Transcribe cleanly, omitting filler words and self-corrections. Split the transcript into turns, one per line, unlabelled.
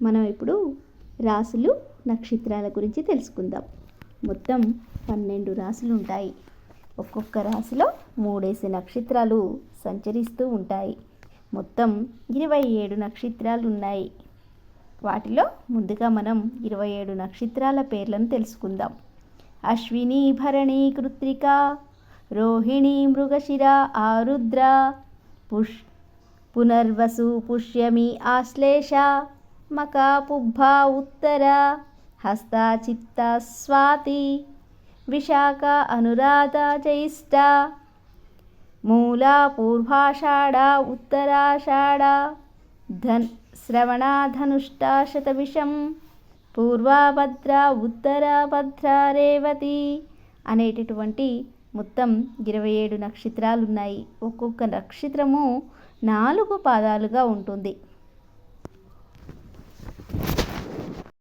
మనం ఇప్పుడు రాసులు నక్షత్రాల గురించి తెలుసుకుందాం. మొత్తం 12 రాసులు ఉంటాయి. ఒక్కొక్క రాశిలో 3 నక్షత్రాలు సంచరిస్తూ ఉంటాయి. మొత్తం 27 నక్షత్రాలు ఉన్నాయి. వాటిలో ముందుగా మనం 27 నక్షత్రాల పేర్లను తెలుసుకుందాం. అశ్విని, భరణి, కృత్తిక, రోహిణి, మృగశిర, ఆరుద్ర, పునర్వసు, పుష్యమి, ఆశ్లేష, మక, పుబ్బ, ఉత్తర, హస్త, చిత్త, స్వాతి, విశాఖ, అనురాధ, జ్యేష్ఠ, మూల, పూర్వాషాఢ, ఉత్తరాషాఢ, శ్రవణ, ధనుష్ట, శతభిషం, పూర్వభద్ర, ఉత్తరభద్ర, రేవతి అనేటటువంటి మొత్తం 27 నక్షత్రాలు ఉన్నాయి. ఒక్కొక్క నక్షత్రము 4 పాదాలుగా ఉంటుంది.